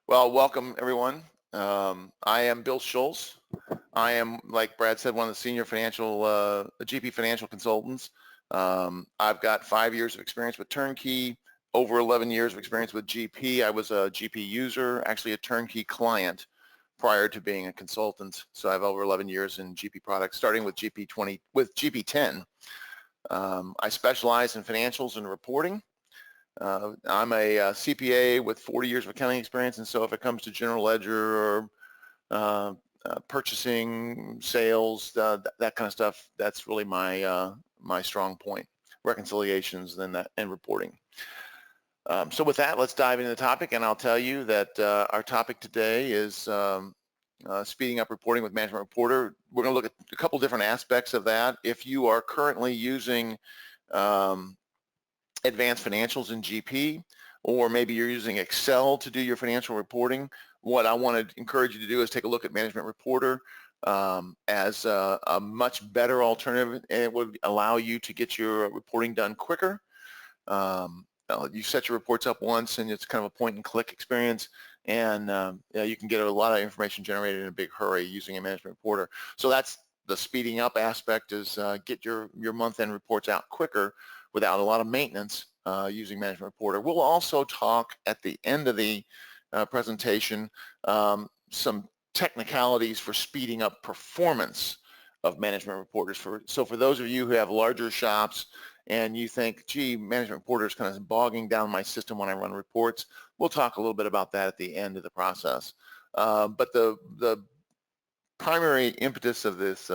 Well, welcome everyone. I am Bill Schulz. I am, like Brad said, one of the senior GP financial consultants. I've got 5 years of experience with Turnkey, over 11 years of experience with GP. I was a GP user, actually a Turnkey client prior to being a consultant. So I have over 11 years in GP products, starting with GP10. I specialize in financials and reporting. I'm a CPA with 40 years of accounting experience, and so if it comes to general ledger or purchasing, sales, that kind of stuff, that's really my strong point. Reconciliations and reporting. So with that, let's dive into the topic, and I'll tell you that our topic today is speeding up reporting with Management Reporter. We're going to look at a couple different aspects of that. If you are currently using advanced financials in GP, or maybe you're using Excel to do your financial reporting, what I want to encourage you to do is take a look at Management Reporter as a much better alternative, and it would allow you to get your reporting done quicker. You set your reports up once, and it's kind of a point-and-click experience, and you can get a lot of information generated in a big hurry using a Management Reporter. So that's the speeding up aspect, is get your month-end reports out quicker without a lot of maintenance using Management Reporter. We'll also talk at the end of the presentation some technicalities for speeding up performance of Management Reporters. So for those of you who have larger shops and you think, gee, Management Reporter is kind of bogging down my system when I run reports, we'll talk a little bit about that at the end of the process. But the primary impetus of this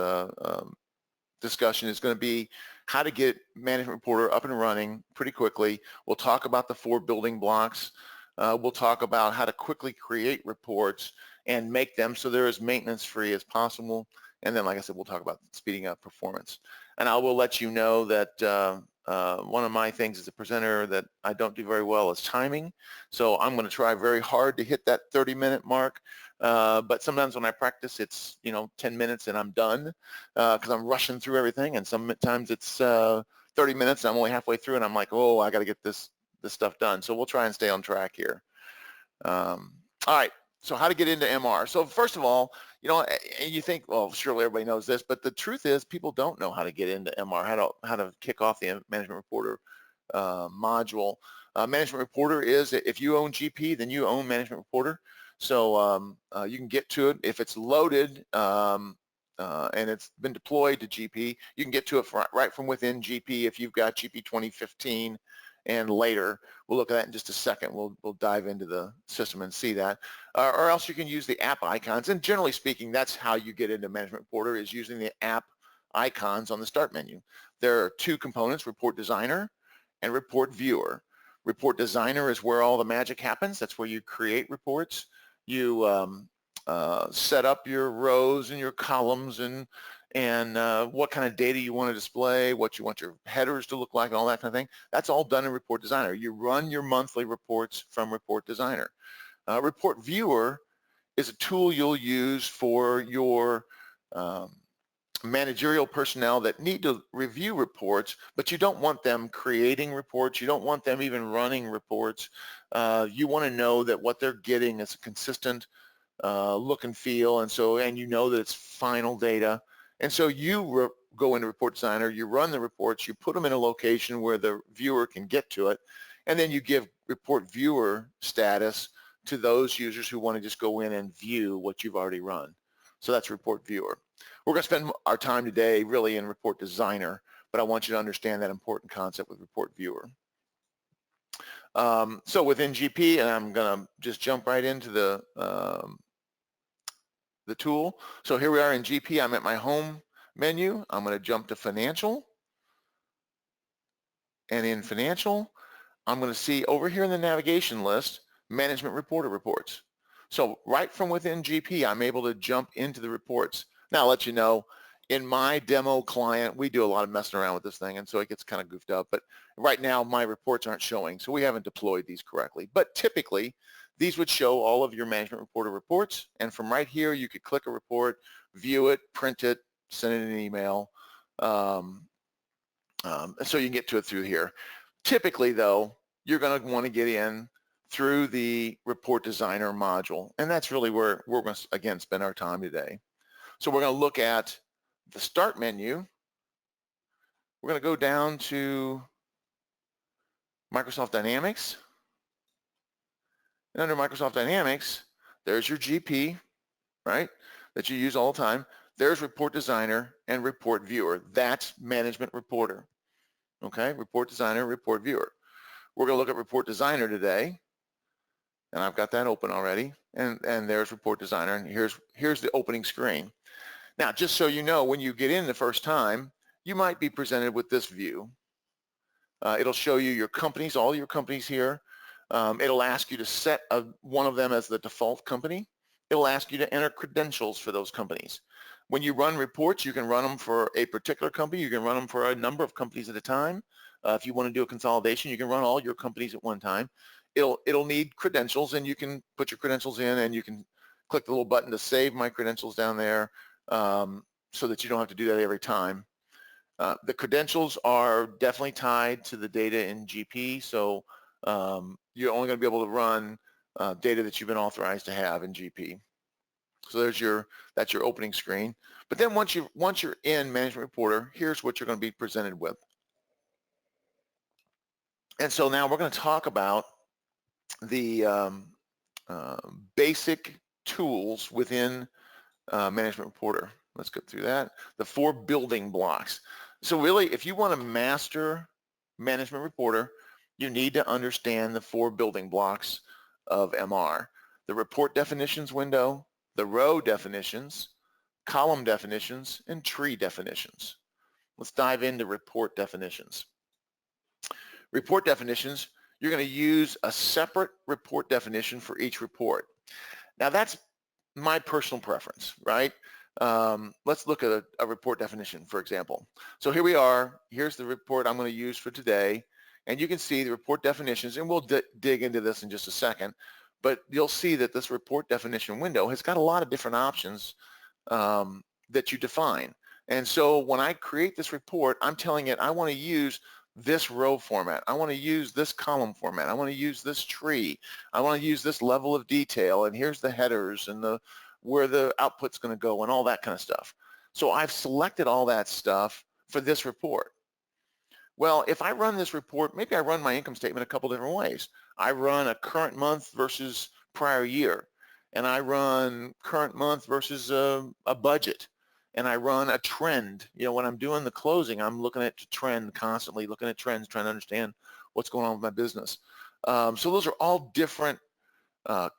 discussion is going to be how to get Management Reporter up and running pretty quickly. We'll talk about the 4 building blocks. We'll talk about how to quickly create reports and make them so they're as maintenance-free as possible. And then, like I said, we'll talk about speeding up performance. And I will let you know that one of my things as a presenter that I don't do very well is timing. So I'm going to try very hard to hit that 30-minute mark. But sometimes when I practice, it's 10 minutes and I'm done because I'm rushing through everything. And sometimes it's 30 minutes and I'm only halfway through and I'm like, oh, I got to get this stuff done. So we'll try and stay on track here. All right. So how to get into MR. So first of all, you think, well, surely everybody knows this, but the truth is people don't know how to get into MR, how to kick off the Management Reporter module. Management Reporter is, if you own GP, then you own Management Reporter. So you can get to it if it's loaded and it's been deployed to GP. You can get to it right from within GP if you've got GP 2015 and later. We'll look at that in just a second. We'll dive into the system and see that. Or else you can use the app icons. And generally speaking, that's how you get into Management Reporter, is using the app icons on the Start menu. There are 2 components, Report Designer and Report Viewer. Report Designer is where all the magic happens. That's where you create reports. You set up your rows and your columns and what kind of data you want to display, what you want your headers to look like, all that kind of thing. That's all done in Report Designer. You run your monthly reports from Report Designer. Report Viewer is a tool you'll use for your managerial personnel that need to review reports, but you don't want them creating reports. You don't want them even running reports. You want to know that what they're getting is a consistent look and feel, and you know that it's final data. And so you go into Report Designer, you run the reports, you put them in a location where the viewer can get to it, and then you give Report Viewer status to those users who want to just go in and view what you've already run. So that's Report Viewer. We're going to spend our time today really in Report Designer, but I want you to understand that important concept with Report Viewer. So within GP, and I'm going to just jump right into the tool. So here we are in GP. I'm at my home menu. I'm going to jump to Financial. And in Financial, I'm going to see over here in the navigation list, Management Reporter reports. So right from within GP, I'm able to jump into the reports. Now, I'll let you know, in my demo client, we do a lot of messing around with this thing, and so it gets kind of goofed up. But right now, my reports aren't showing, so we haven't deployed these correctly. But typically, these would show all of your Management Reporter reports, and from right here, you could click a report, view it, print it, send it an email, so you can get to it through here. Typically, though, you're going to want to get in through the Report Designer module. And that's really where we're going to, again, spend our time today. So we're going to look at the Start menu. We're going to go down to Microsoft Dynamics. And under Microsoft Dynamics, there's your GP, right, that you use all the time. There's Report Designer and Report Viewer. That's Management Reporter. Okay, Report Designer, Report Viewer. We're going to look at Report Designer today, and I've got that open already. And there's Report Designer, and here's the opening screen. Now, just so you know, when you get in the first time, you might be presented with this view. It'll show you your companies, all your companies here. It'll ask you to set one of them as the default company. It'll ask you to enter credentials for those companies. When you run reports, you can run them for a particular company. You can run them for a number of companies at a time. If you want to do a consolidation, you can run all your companies at one time. It'll need credentials, and you can put your credentials in, and you can click the little button to save my credentials down there so that you don't have to do that every time. The credentials are definitely tied to the data in GP, so you're only going to be able to run data that you've been authorized to have in GP. So that's your opening screen. But then once you're in Management Reporter, here's what you're going to be presented with. And so now we're going to talk about the basic tools within Management Reporter. Let's go through that. The 4 building blocks. So really, if you want to master Management Reporter, you need to understand the 4 building blocks of MR. The report definitions window, the row definitions, column definitions, and tree definitions. Let's dive into report definitions. Report definitions, you're going to use a separate report definition for each report. Now that's my personal preference, right? Let's look at a report definition, for example. So here we are. Here's the report I'm going to use for today. And you can see the report definitions, and we'll dig into this in just a second. But you'll see that this report definition window has got a lot of different options that you define. And so when I create this report, I'm telling it I want to use this row format. I want to use this column format. I want to use this tree. I want to use this level of detail. And here's the headers and where the output's going to go and all that kind of stuff. So I've selected all that stuff for this report. Well, if I run this report, maybe I run my income statement a couple different ways. I run a current month versus prior year, and I run current month versus a budget, and I run a trend. You know, when I'm doing the closing, I'm looking at the trend constantly, looking at trends, trying to understand what's going on with my business. So those are all different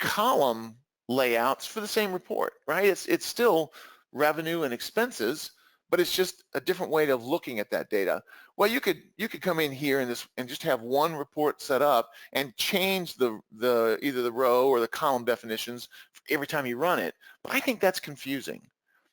column layouts for the same report, right? It's still revenue and expenses, but it's just a different way of looking at that data. Well, you could come in here and just have one report set up and change either the row or the column definitions every time you run it. But I think that's confusing.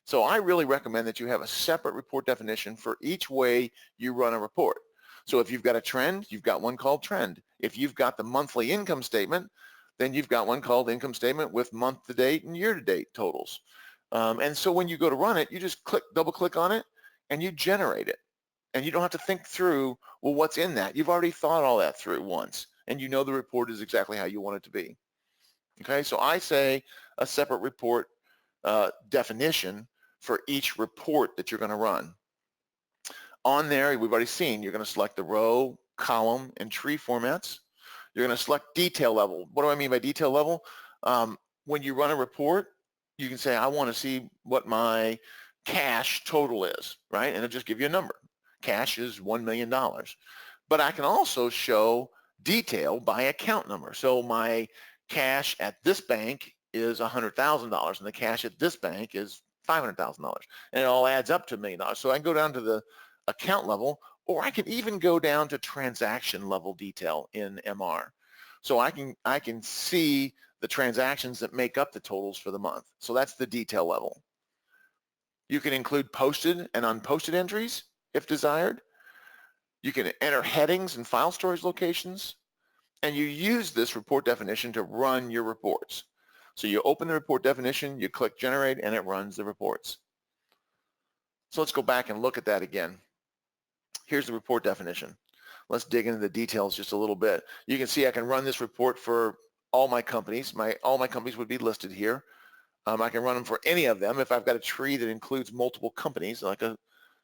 So I really recommend that you have a separate report definition for each way you run a report. So if you've got a trend, you've got one called trend. If you've got the monthly income statement, then you've got one called income statement with month-to-date and year-to-date totals. And so when you go to run it, you just double click on it, and you generate it. And you don't have to think through, well, what's in that? You've already thought all that through once, and you know the report is exactly how you want it to be. Okay, so I say a separate report definition for each report that you're going to run. On there, we've already seen, you're going to select the row, column, and tree formats. You're going to select detail level. What do I mean by detail level? When you run a report, you can say, I want to see what my cash total is, right? And it'll just give you a number. Cash is $1 million. But I can also show detail by account number. So my cash at this bank is $100,000, and the cash at this bank is $500,000, and it all adds up to $1 million. So I can go down to the account level, or I can even go down to transaction level detail in MR. So I can see the transactions that make up the totals for the month. So that's the detail level. You can include posted and unposted entries if desired. You can enter headings and file storage locations, and you use this report definition to run your reports. So you open the report definition, you click generate, and it runs the reports. So let's go back and look at that again. Here's the report definition. Let's dig into the details just a little bit. You can see I can run this report for all my companies. All my companies would be listed here. I can run them for any of them. If I've got a tree that includes multiple companies, like a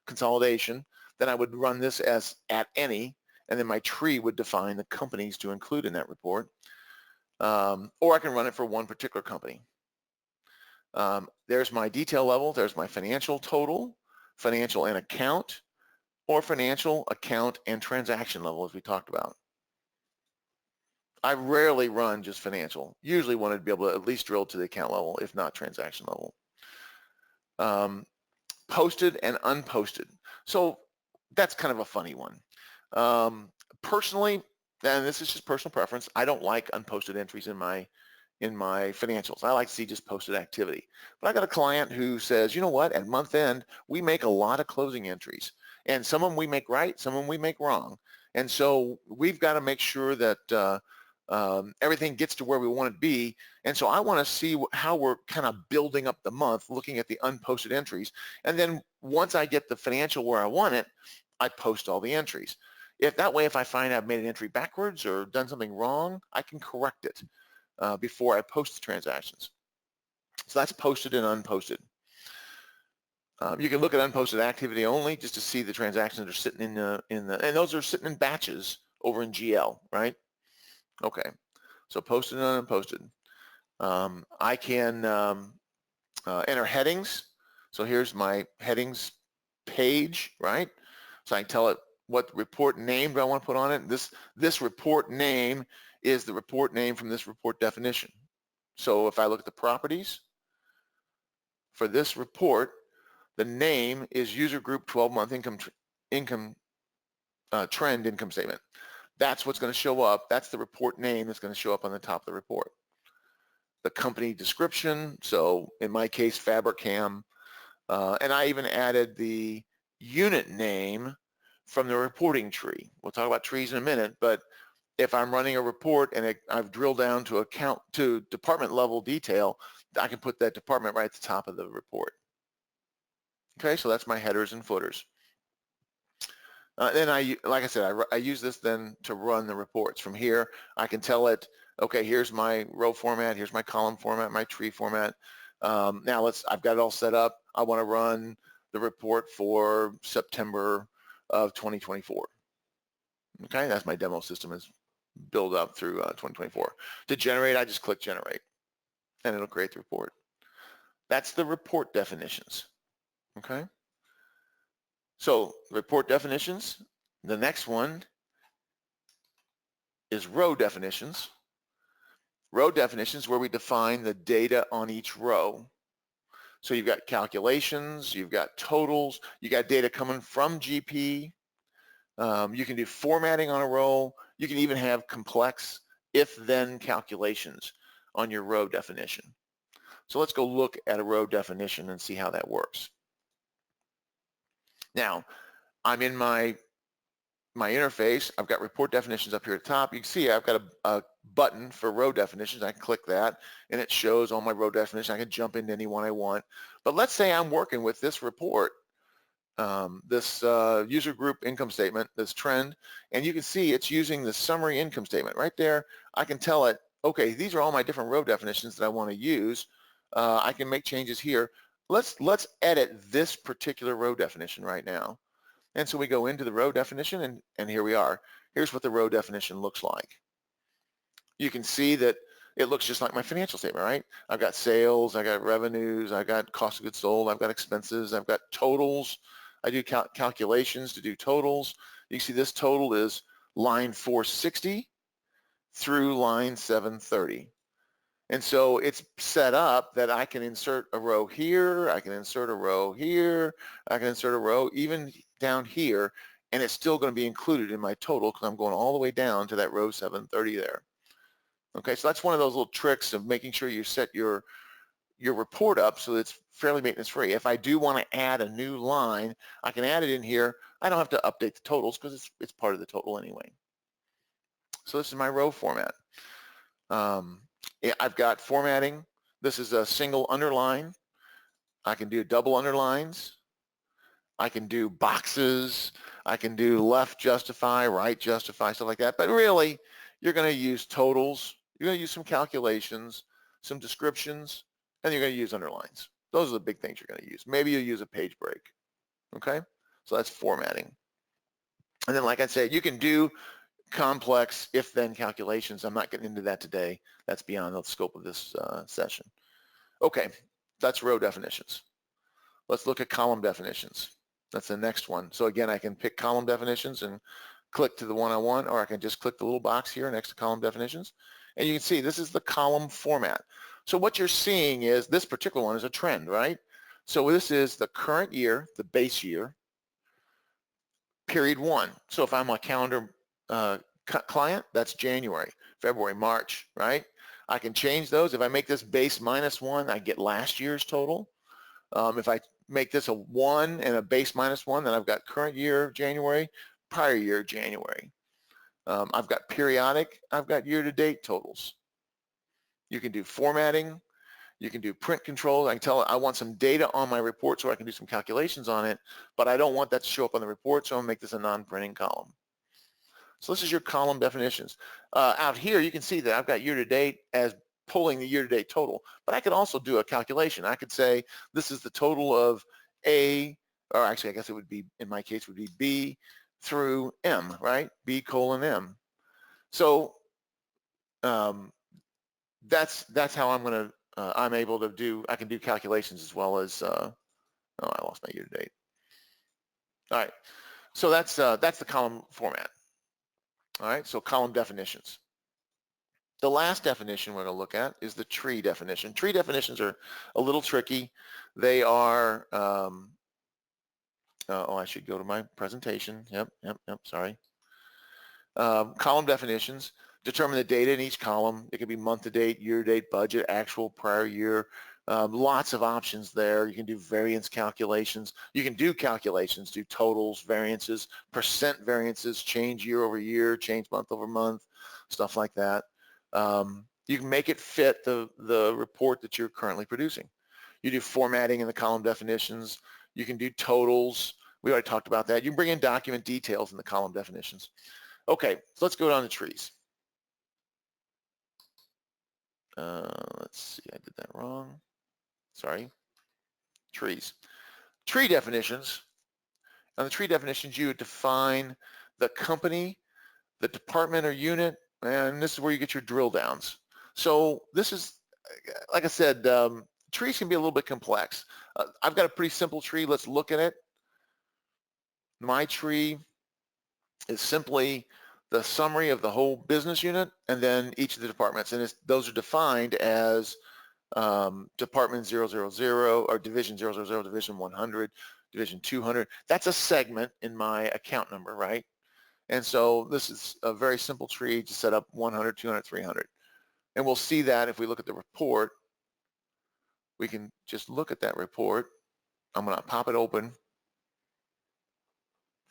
consolidation, then I would run this as at any, and then my tree would define the companies to include in that report. Or I can run it for one particular company. There's my detail level. There's my financial total, financial and account, or financial, account, and transaction level, as we talked about. I rarely run just financial. Usually want to be able to at least drill to the account level, if not transaction level. Posted and unposted. So that's kind of a funny one. Personally, and this is just personal preference, I don't like unposted entries in my financials. I like to see just posted activity. But I got a client who says, you know what, at month end, we make a lot of closing entries. And some of them we make right, some of them we make wrong. And so we've got to make sure that everything gets to where we want it to be. And so I want to see how we're kind of building up the month, looking at the unposted entries. And then once I get the financial where I want it, I post all the entries. If I find I've made an entry backwards or done something wrong, I can correct it before I post the transactions. So that's posted and unposted. You can look at unposted activity only just to see the transactions that are sitting and those are sitting in batches over in GL, right? Okay, so posted and unposted. I can enter headings. So here's my headings page, right? So I can tell it what report name do I want to put on it. This report name is the report name from this report definition. So if I look at the properties for this report, the name is user group 12-month trend income statement. That's what's going to show up. That's the report name that's going to show up on the top of the report. The company description, so in my case, Fabricam, and I even added the unit name from the reporting tree. We'll talk about trees in a minute, but if I'm running a report and I've drilled down to department level detail, I can put that department right at the top of the report. Okay, so that's my headers and footers. Then like I said, I use this then to run the reports. From here, I can tell it, okay, here's my row format, here's my column format, my tree format. Now I've got it all set up. I want to run the report for September of 2024. Okay, that's my demo system is build up through 2024. To generate, I just click generate, and it'll create the report. That's the report definitions. Okay. So report definitions. The next one is row definitions. Row definitions where we define the data on each row. So you've got calculations, you've got totals, you got data coming from GP. You can do formatting on a row. You can even have complex if-then calculations on your row definition. So let's go look at a row definition and see how that works. Now, I'm in my interface. I've got report definitions up here at the top. You can see I've got a button for row definitions. I can click that, and it shows all my row definitions. I can jump into any one I want. But let's say I'm working with this report, this user group income statement, this trend, and you can see it's using the summary income statement. Right there, I can tell it, okay, these are all my different row definitions that I want to use. I can make changes here. Let's edit this particular row definition right now. And so we go into the row definition, and here we are. Here's what the row definition looks like. You can see that it looks just like my financial statement, right? I've got sales, I got revenues, I got cost of goods sold, I've got expenses, I've got totals. I do calculations to do totals. You can see this total is line 460 through line 730. And so it's set up that I can insert a row here, I can insert a row here, I can insert a row even down here, and it's still going to be included in my total because I'm going all the way down to that row 730 there. Okay, so that's one of those little tricks of making sure you set your report up so that it's fairly maintenance free. If I do want to add a new line, I can add it in here. I don't have to update the totals because it's part of the total anyway. So this is my row format. I've got formatting. This is a single underline. I can do double underlines. I can do boxes. I can do left justify, right justify, stuff like that. But really, you're going to use totals. you're going to use some calculations, some descriptions, and you're going to use underlines. Those are the big things you're going to use. Maybe you'll use a page break. Okay? So that's formatting. And then, like I said, you can do complex if-then calculations. I'm not getting into that today. That's beyond the scope of this session. Okay, that's row definitions. Let's look at column definitions. That's the next one. So again, I can pick column definitions and click to the one I want, or I can just click the little box here next to column definitions. And you can see this is the column format. So what you're seeing is this particular one is a trend, right? So this is the current year, the base year, period 1. So if I'm a calendar client, that's January, February, March, right? I can change those. If I make this base -1, I get last year's total. If I make this a 1 and a base -1, then I've got current year, January, prior year, January. I've got periodic, I've got year-to-date totals. You can do formatting. You can do print control. I can tell it I want some data on my report so I can do some calculations on it, but I don't want that to show up on the report, so I'm going to make this a non-printing column. So this is your column definitions. Out here, you can see that I've got year-to-date as pulling the year-to-date total, but I could also do a calculation. I could say this is the total of A, or actually I guess it would be, in my case, would be B through M, right? B colon M. So that's how I'm going to I'm able to do, I can do calculations as well as, oh, I lost my year-to-date. All right, so that's the column format. All right, so column definitions. The last definition we're going to look at is the tree definition. Tree definitions are a little tricky. They are, oh, I should go to my presentation. Yep, sorry. Column definitions determine the data in each column. It could be month-to-date, year-to-date, budget, actual, prior year. Lots of options there. You can do variance calculations. You can do calculations, do totals, variances, percent variances, change year over year, change month over month, stuff like that. You can make it fit the report that you're currently producing. You do formatting in the column definitions. You can do totals. We already talked about that. You can bring in document details in the column definitions. Okay, so let's go down to trees. Let's see, I did that wrong. Sorry. Trees. Tree definitions. On the tree definitions, you define the company, the department or unit, and this is where you get your drill downs. So this is, like I said, trees can be a little bit complex. I've got a pretty simple tree. Let's look at it. My tree is simply the summary of the whole business unit and then each of the departments. And those are defined as department 000 or division 000, division 100, division 200. That's a segment in my account number, right? And so this is a very simple tree to set up 100, 200, 300. And we'll see that if we look at the report. We can just look at that report. I'm going to pop it open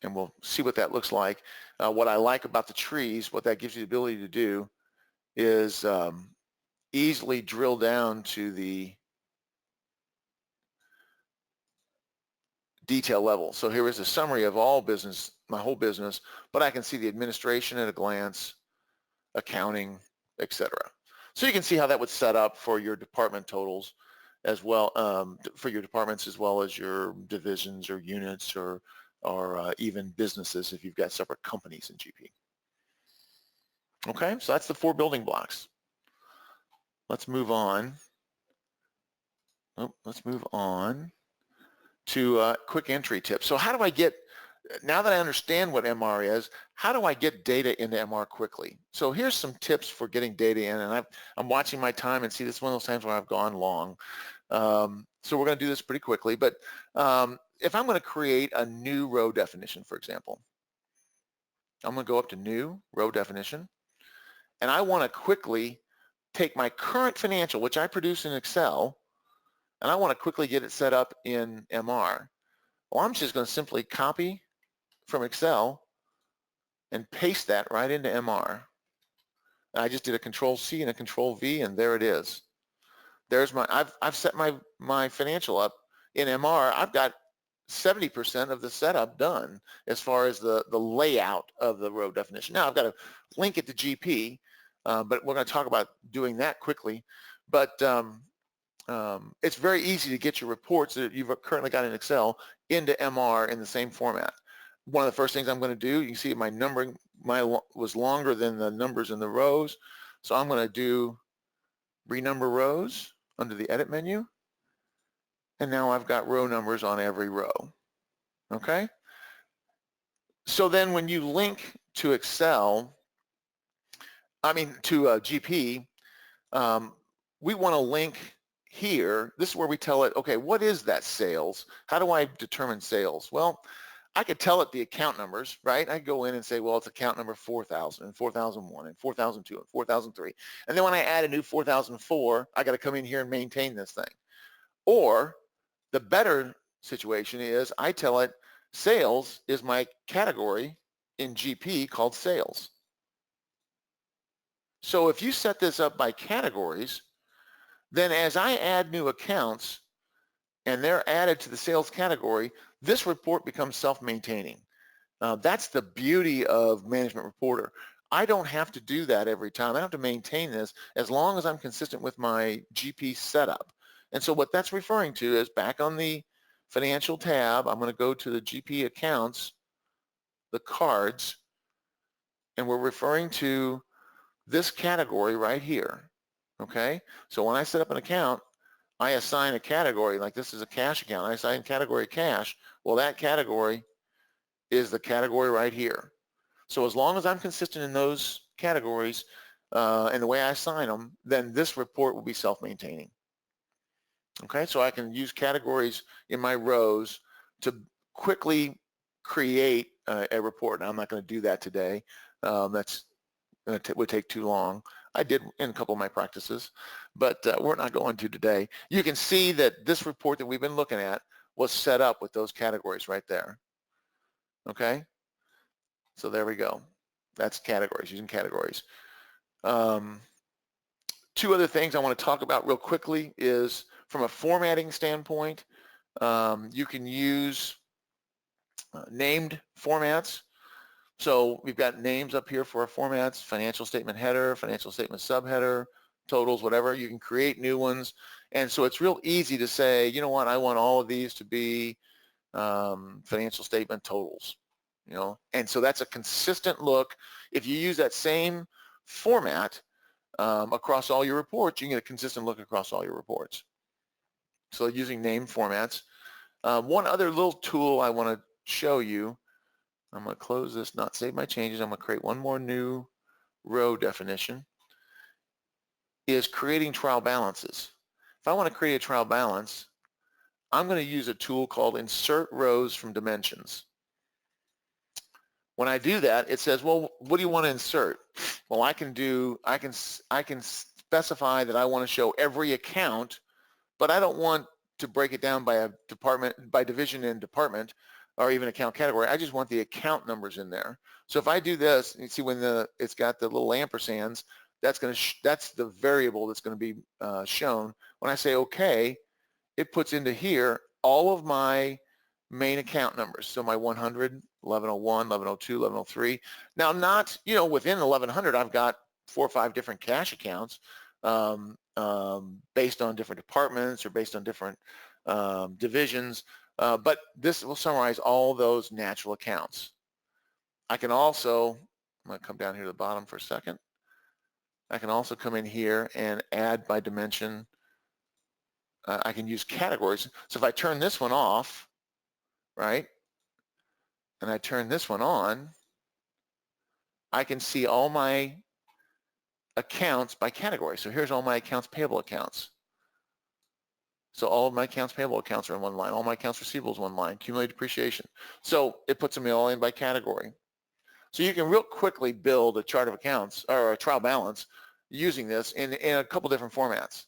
and we'll see what that looks like. What I like about the trees, what that gives you the ability to do is easily drill down to the detail level. So here is a summary of all business, my whole business, but I can see the administration at a glance, accounting, etc. So you can see how that would set up for your department totals as well, for your departments as well as your divisions or units or even businesses if you've got separate companies in GP. Okay, so that's the 4 building blocks. Let's move on. Let's move on to quick entry tips. So how do I get, now that I understand what MR is, how do I get data into MR quickly? So here's some tips for getting data in, and I'm watching my time and see this is one of those times where I've gone long. So we're going to do this pretty quickly, but if I'm going to create a new row definition, for example, I'm going to go up to new row definition, and I want to quickly take my current financial, which I produce in Excel, and I want to quickly get it set up in MR. Well, I'm just going to simply copy from Excel and paste that right into MR. And I just did a Control-C and a Control-V, and there it is. There's my, I've set my financial up in MR. I've got 70% of the setup done as far as the layout of the row definition. Now I've got to link it to GP, but we're going to talk about doing that quickly. But it's very easy to get your reports that you've currently got in Excel into MR in the same format. One of the first things I'm going to do, you can see my numbering was longer than the numbers in the rows. So I'm going to do renumber rows under the edit menu. And now I've got row numbers on every row. Okay? So then when you link to Excel, to GP, we want to link here. This is where we tell it, okay, what is that sales? How do I determine sales? Well, I could tell it the account numbers, right? I go in and say, well, it's account number 4000 and 4001 and 4002 and 4003. And then when I add a new 4004, I got to come in here and maintain this thing. Or the better situation is I tell it sales is my category in GP called sales. So if you set this up by categories, then as I add new accounts and they're added to the sales category, this report becomes self-maintaining. That's the beauty of Management Reporter. I don't have to do that every time. I don't have to maintain this as long as I'm consistent with my GP setup. And so what that's referring to is back on the financial tab, I'm going to go to the GP accounts, the cards, and we're referring to this category right here. Okay? So when I set up an account, I assign a category, like this is a cash account. I assign category cash. Well, that category is the category right here. So as long as I'm consistent in those categories and the way I assign them, then this report will be self-maintaining. Okay, so I can use categories in my rows to quickly create a report. Now, I'm not going to do that today. Would take too long. I did in a couple of my practices, but we're not going to today. You can see that this report that we've been looking at was set up with those categories right there. Okay, so there we go. That's categories, using categories. Two other things I want to talk about real quickly is from a formatting standpoint, you can use named formats. So we've got names up here for our formats: financial statement header, financial statement subheader, totals, whatever. You can create new ones. And so it's real easy to say, you know what, I want all of these to be financial statement totals, and so that's a consistent look. If you use that same format across all your reports, you can get a consistent look across all your reports. So using named formats. One other little tool I want to show you, I'm going to close this, not save my changes. I'm going to create one more new row definition, is creating trial balances. If I want to create a trial balance, I'm going to use a tool called Insert Rows from Dimensions. When I do that, it says, well, what do you want to insert? Well, I can specify that I want to show every account, but I don't want to break it down by a department, by division and department, or even account category. I just want the account numbers in there. So if I do this, you see when it's got the little ampersands, that's the variable that's going to be shown. When I say OK, it puts into here all of my main account numbers. So my 100, 1101, 1102, 1103. Now, not, within 1100, I've got 4 or 5 different cash accounts based on different departments or based on different divisions. But this will summarize all those natural accounts. I can also, I'm going to come down here to the bottom for a second. I can also come in here and add by dimension. I can use categories. So if I turn this one off, right, and I turn this one on, I can see all my accounts by category. So here's all my accounts payable accounts. So all of my accounts payable accounts are in one line. All my accounts receivables one line. Cumulative depreciation. So it puts them all in by category. So you can real quickly build a chart of accounts or a trial balance using this in a couple different formats.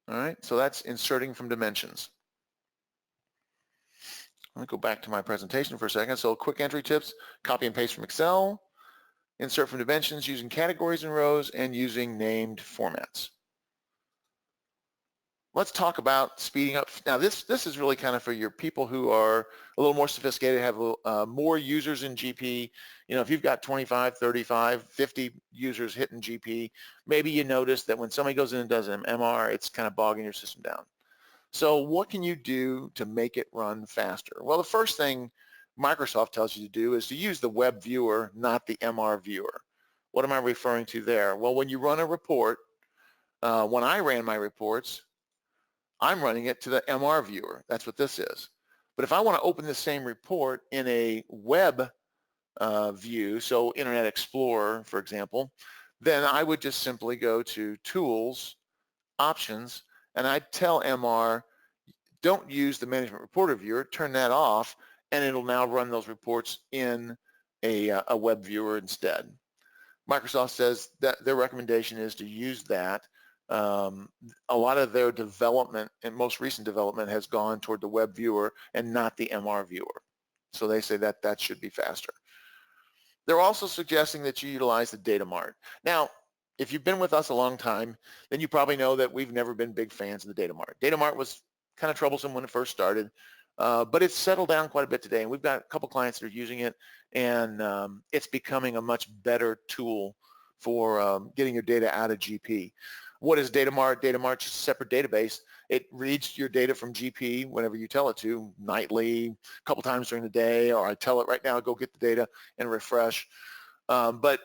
All right, so that's inserting from dimensions. Let me go back to my presentation for a second. So quick entry tips: copy and paste from Excel, insert from dimensions using categories and rows, and using named formats. let's talk about speeding up. Now, this is really kind of for your people who are a little more sophisticated, have a little, more users in GP. You know, if you've got 25, 35, 50 users hitting GP, maybe you notice that when somebody goes in and does an MR, it's kind of bogging your system down. So what can you do to make it run faster? Well, the first thing Microsoft tells you to do is to use the web viewer, not the MR viewer. What am I referring to there? Well, when you run a report, when I ran my reports, I'm running it to the MR viewer. That's what this is. But if I want to open the same report in a web view, so Internet Explorer, for example, then I would just simply go to Tools, Options, and I'd tell MR, don't use the Management Reporter viewer, turn that off, and it'll now run those reports in a web viewer instead. Microsoft says that their recommendation is to use that. A lot of their development and most recent development has gone toward the web viewer and not the MR viewer. So they say that that should be faster. They're also suggesting that you utilize the data mart. Now, if you've been with us a long time, then you probably know that we've never been big fans of the data mart. Data mart was kind of troublesome when it first started, but it's settled down quite a bit today, and we've got a couple clients that are using it, and it's becoming a much better tool for getting your data out of GP. What is data mart? Data mart's just a separate database. It reads your data from GP whenever you tell it to, nightly, a couple times during the day, or I tell it right now, go get the data and refresh. But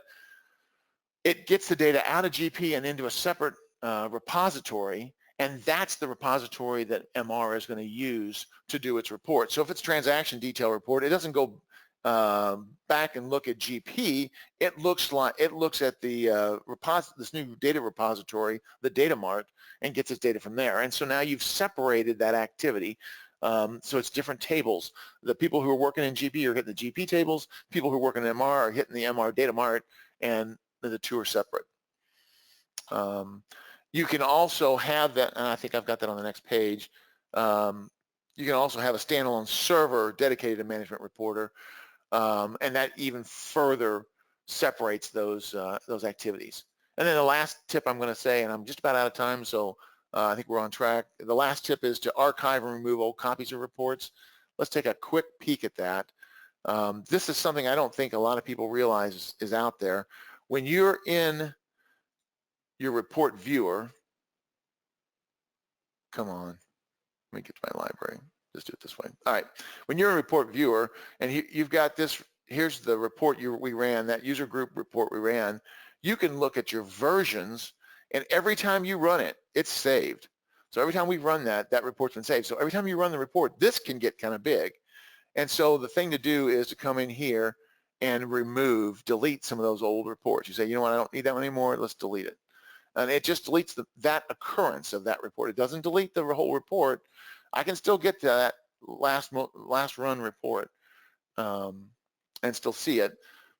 it gets the data out of GP and into a separate repository, and that's the repository that MR is going to use to do its report. So if it's transaction detail report, it doesn't go back and look at GP. It looks at the this new data repository, the data mart, and gets its data from there. And so now you've separated that activity. So it's different tables. The people who are working in GP are hitting the GP tables. People who are working in MR are hitting the MR data mart, and the two are separate. You can also have that, and I think I've got that on the next page. You can also have a standalone server dedicated to Management Reporter, and that even further separates those activities. And then the last tip I'm going to say, and I'm just about out of time, so I think we're on track. The last tip is to archive and remove old copies of reports. Let's take a quick peek at that. This is something I don't think a lot of people realize is out there. When you're in your report viewer, come on, let me get to my library. Just do it this way. All right, when you're in report viewer and you've got this, here's the report we ran, that user group report we ran, you can look at your versions, and every time you run it, it's saved. So every time we run that, that report's been saved. So every time you run the report, this can get kind of big. And so the thing to do is to come in here and delete some of those old reports. You say, you know what, I don't need that one anymore, let's delete it. And it just deletes that occurrence of that report. It doesn't delete the whole report. I can still get to that last run report and still see it,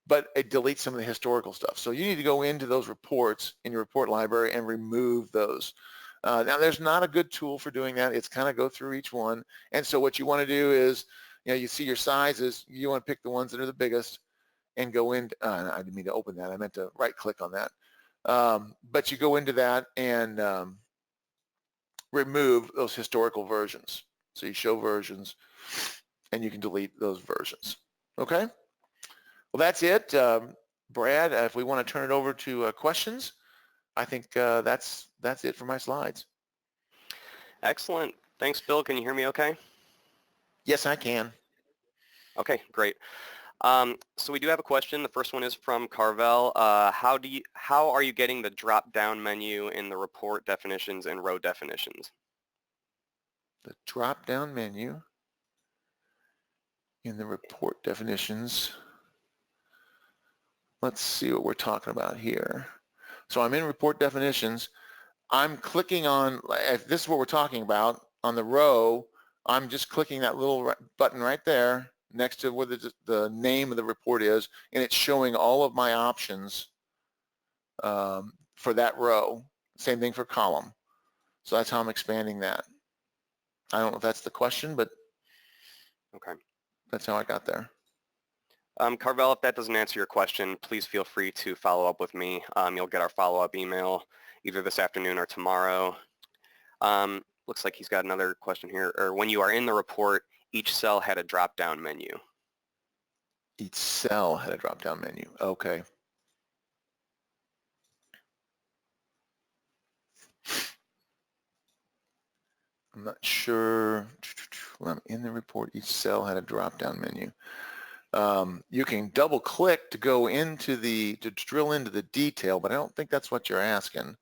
but it deletes some of the historical stuff. So you need to go into those reports in your report library and remove those. Now, there's not a good tool for doing that. It's kind of go through each one. And so what you want to do is, you see your sizes. You want to pick the ones that are the biggest and go in. I didn't mean to open that. I meant to right-click on that. But you go into that and remove those historical versions. So you show versions, and you can delete those versions. Okay? Well, that's it. Brad, if we want to turn it over to questions, I think that's it for my slides. Excellent. Thanks, Bill. Can you hear me okay? Yes, I can. Okay, great. So we do have a question. The first one is from Carvel. How are you getting the drop-down menu in the report definitions and row definitions? The drop-down menu in the report definitions. Let's see what we're talking about here. So I'm in report definitions. I'm clicking on, if this is what we're talking about, on the row, I'm just clicking that little button right there next to where the name of the report is, and it's showing all of my options for that row. Same thing for column. So that's how I'm expanding that. I don't know if that's the question, but okay, that's how I got there. Carvel, if that doesn't answer your question, please feel free to follow up with me. You'll get our follow-up email either this afternoon or tomorrow. looks like he's got another question here. Or when you are in the report, each cell had a drop-down menu. Each cell had a drop-down menu. Okay. I'm not sure. When I'm in the report, each cell had a drop-down menu. You can double click to go into to drill into the detail, but I don't think that's what you're asking.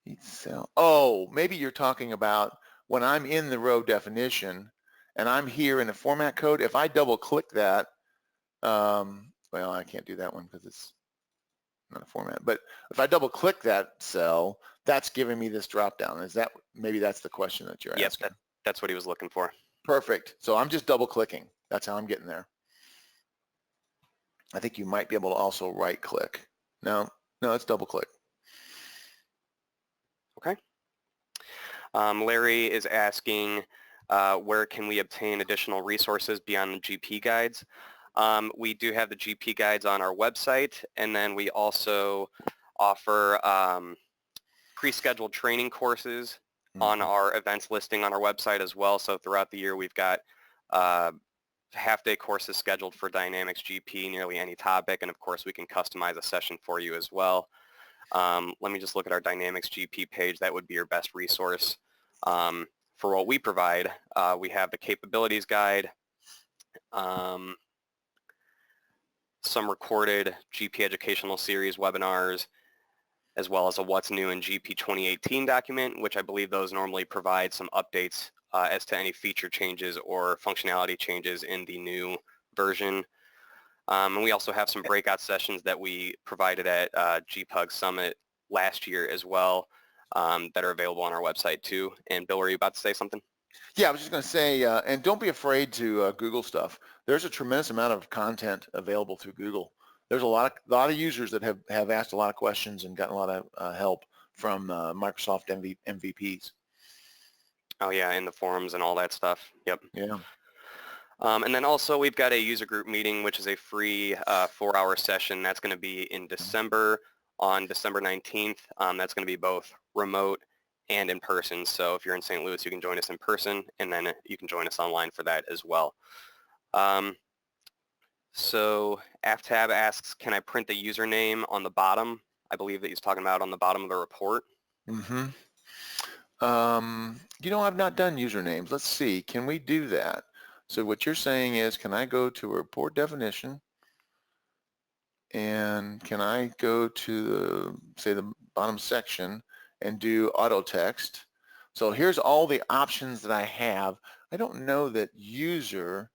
Each cell. Oh, maybe you're talking about when I'm in the row definition and I'm here in the format code. If I double click that, well, I can't do that one because it's not a format, but if I double click that cell, that's giving me this drop down. Is that, maybe that's the question that you're asking? Yep, that's what he was looking for. Perfect. So I'm just double clicking. That's how I'm getting there. I think you might be able to also right click. No, it's double click. Okay. Larry is asking, where can we obtain additional resources beyond the GP guides? We do have the GP guides on our website, and then we also offer pre-scheduled training courses on our events listing on our website as well. So throughout the year, we've got half-day courses scheduled for Dynamics GP, nearly any topic, and of course we can customize a session for you as well. Let me just look at our Dynamics GP page. That would be your best resource for what we provide. We have the capabilities guide, some recorded GP educational series webinars, as well as a What's New in GP 2018 document, which I believe those normally provide some updates as to any feature changes or functionality changes in the new version. And we also have some breakout sessions that we provided at GPUG Summit last year as well that are available on our website too. And Bill, were you about to say something? Yeah, I was just going to say, and don't be afraid to Google stuff. There's a tremendous amount of content available through Google. There's a lot of users that have asked a lot of questions and gotten a lot of help from Microsoft MVPs. Oh yeah, in the forums and all that stuff. Yep. Yeah. And then also we've got a user group meeting, which is a free 4-hour session. That's going to be in December, on December 19th. That's going to be both remote and in person. So if you're in St. Louis, you can join us in person, and then you can join us online for that as well. So AFTAB asks, can I print the username on the bottom? I believe that he's talking about on the bottom of the report. Mm-hmm. I've not done usernames. Let's see. Can we do that? So what you're saying is, can I go to a report definition, and can I go to the bottom section and do auto text? So here's all the options that I have. I don't know that user,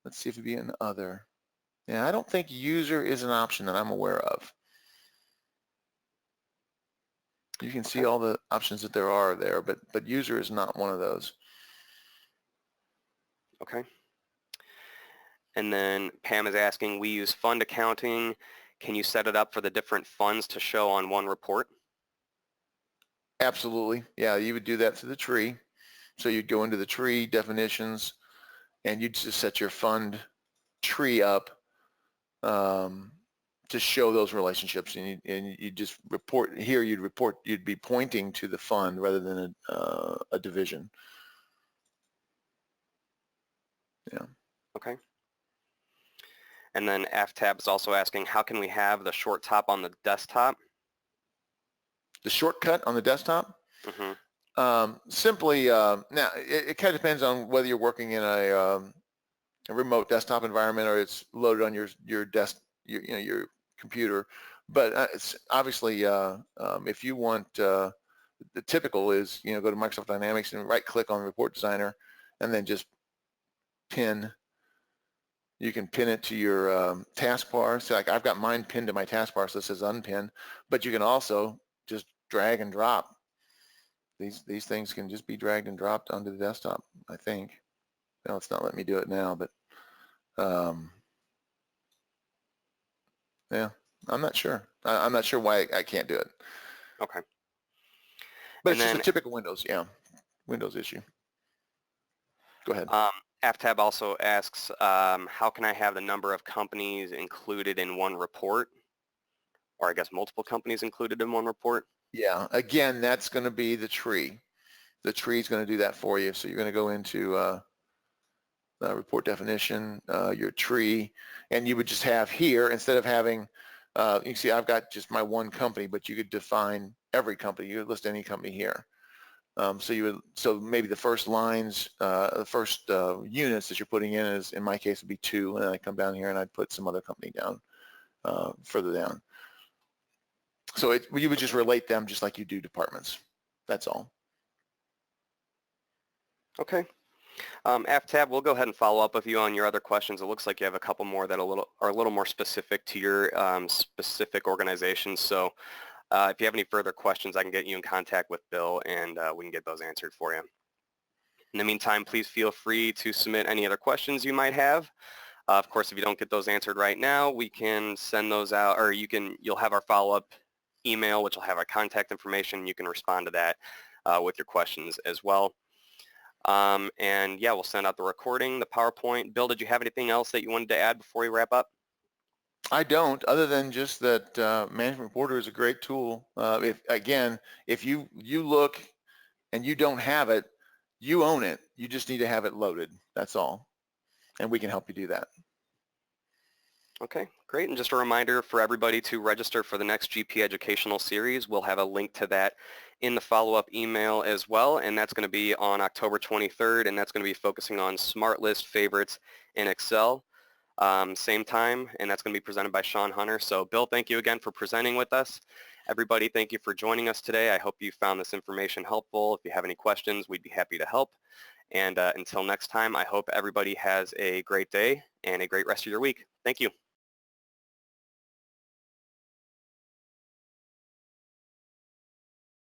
let's see if it'd be an other. Yeah, I don't think user is an option that I'm aware of. You can see all the options that there are there, but user is not one of those. Okay. And then Pam is asking, we use fund accounting. Can you set it up for the different funds to show on one report? Absolutely. Yeah, you would do that through the tree. So you'd go into the tree definitions and you'd just set your fund tree up to show those relationships, and you just report here. You'd be pointing to the fund rather than a division. Yeah. Okay. And then FTAB is also asking, how can we have the short top on the desktop? The shortcut on the desktop? Mm-hmm. Simply, now it kind of depends on whether you're working in a remote desktop environment or it's loaded on your desk, your computer. But it's obviously, if you want, the typical is, go to Microsoft Dynamics and right-click on Report Designer, and then just pin. You can pin it to your taskbar. So like I've got mine pinned to my taskbar, so it says unpin. But you can also just drag and drop. These things can just be dragged and dropped onto the desktop, I think. No, it's not letting me do it now, but yeah, I'm not sure. I'm not sure why I can't do it. Okay. But it's just a typical Windows issue. Go ahead. AFTAB also asks, how can I have the number of companies included in one report? Or I guess multiple companies included in one report? Yeah, again, that's going to be the tree. The tree is going to do that for you. So you're going to go into report definition, your tree, and you would just have here, instead of having, you can see I've got just my one company, but you could define every company. You could list any company here. So maybe the first lines, the first units that you're putting in is, in my case, would be 2, and then I come down here and I'd put some other company down, further down. So you would just relate them just like you do departments. That's all. Okay. Aftab, we'll go ahead and follow up with you on your other questions. It looks like you have a couple more that are a little more specific to your specific organization. So if you have any further questions, I can get you in contact with Bill, and we can get those answered for you. In the meantime, please feel free to submit any other questions you might have. Of course, if you don't get those answered right now, we can send those out, or you'll have our follow-up email, which will have our contact information. You can respond to that with your questions as well. And yeah, we'll send out the recording, the PowerPoint. Bill, did you have anything else that you wanted to add before we wrap up? I don't, other than just that Management Reporter is a great tool. If you look and you don't have it, you own it. You just need to have it loaded. That's all. And we can help you do that. Okay, great. And just a reminder for everybody to register for the next GP Educational Series. We'll have a link to that in the follow-up email as well, and that's going to be on October 23rd, and that's going to be focusing on Smart List favorites in Excel. Same time, and that's going to be presented by Sean Hunter. So Bill, thank you again for presenting with us. Everybody, thank you for joining us today. I hope you found this information helpful. If you have any questions, we'd be happy to help. And until next time, I hope everybody has a great day and a great rest of your week. Thank you.